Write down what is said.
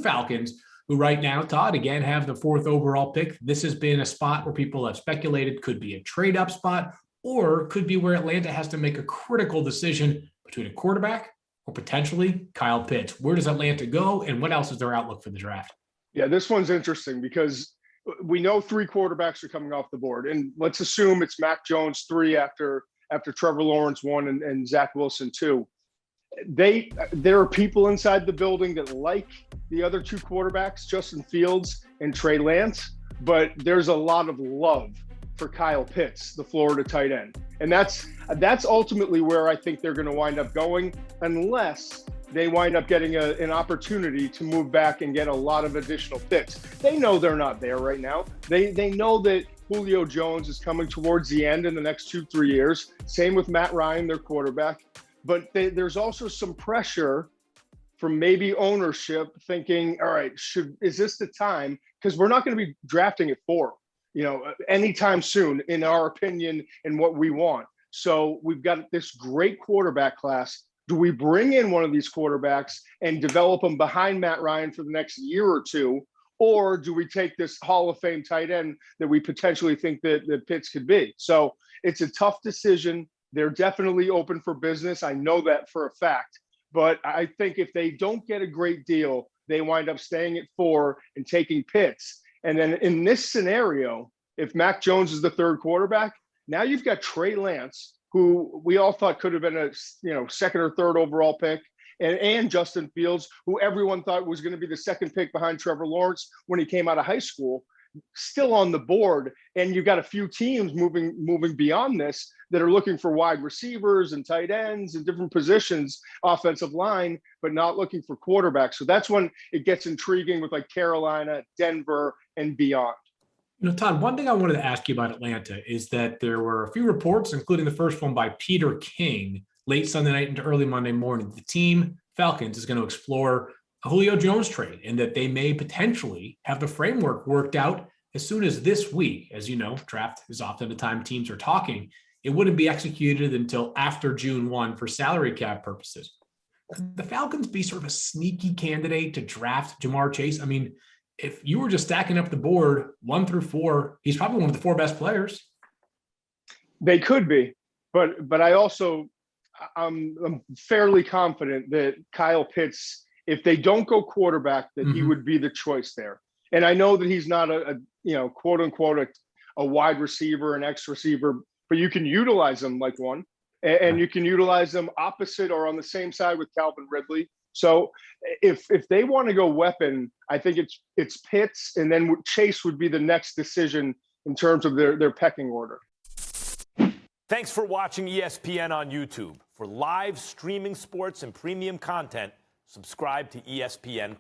Falcons, who right now, Todd, again, have the 4th overall pick. This has been a spot where people have speculated could be a trade-up spot or could be where Atlanta has to make a critical decision between a quarterback or potentially Kyle Pitts. Where does Atlanta go, and what else is their outlook for the draft? Yeah, this one's interesting because we know 3 quarterbacks are coming off the board, and let's assume it's Mac Jones 3 after Trevor Lawrence 1 and Zach Wilson 2. There are people inside the building that like the other 2 quarterbacks, Justin Fields and Trey Lance, but there's a lot of love for Kyle Pitts, the Florida tight end. And that's ultimately where I think they're going to wind up going, unless they wind up getting an opportunity to move back and get a lot of additional picks. They know they're not there right now. They know that Julio Jones is coming towards the end in the next 2-3 years. Same with Matt Ryan, their quarterback. But there's also some pressure from maybe ownership thinking, all right, is this the time? Because we're not going to be drafting at 4, anytime soon, in our opinion, and what we want. So we've got this great quarterback class. Do we bring in one of these quarterbacks and develop them behind Matt Ryan for the next year or 2? Or do we take this Hall of Fame tight end that we potentially think that Pitts could be? So it's a tough decision. They're definitely open for business. I know that for a fact. But I think if they don't get a great deal, they wind up staying at 4 and taking Pitts. And then in this scenario, if Mac Jones is the 3rd quarterback, now you've got Trey Lance, who we all thought could have been a 2nd or 3rd overall pick, and Justin Fields, who everyone thought was going to be the 2nd pick behind Trevor Lawrence when he came out of high school, still on the board. And you've got a few teams moving beyond this that are looking for wide receivers and tight ends and different positions, offensive line, but not looking for quarterbacks. So that's when it gets intriguing with like Carolina, Denver, and beyond. Todd, one thing I wanted to ask you about Atlanta is that there were a few reports, including the first one by Peter King, late Sunday night into early Monday morning. The team, Falcons, is going to explore a Julio Jones trade and that they may potentially have the framework worked out as soon as this week. As you know, draft is often the time teams are talking. It wouldn't be executed until after June 1 for salary cap purposes. Could the Falcons be sort of a sneaky candidate to draft Jamar Chase? I mean, if you were just stacking up the board 1 through 4, he's probably one of the 4 best players. They could be, but I'm fairly confident that Kyle Pitts, if they don't go quarterback, that he would be the choice there. And I know that he's not a quote unquote a wide receiver, an X receiver, but you can utilize him like one, and you can utilize them opposite or on the same side with Calvin Ridley. So if they want to go weapon, I think it's Pitts, and then Chase would be the next decision in terms of their pecking order. Thanks for watching ESPN on YouTube. For live streaming sports and premium content, subscribe to ESPN+.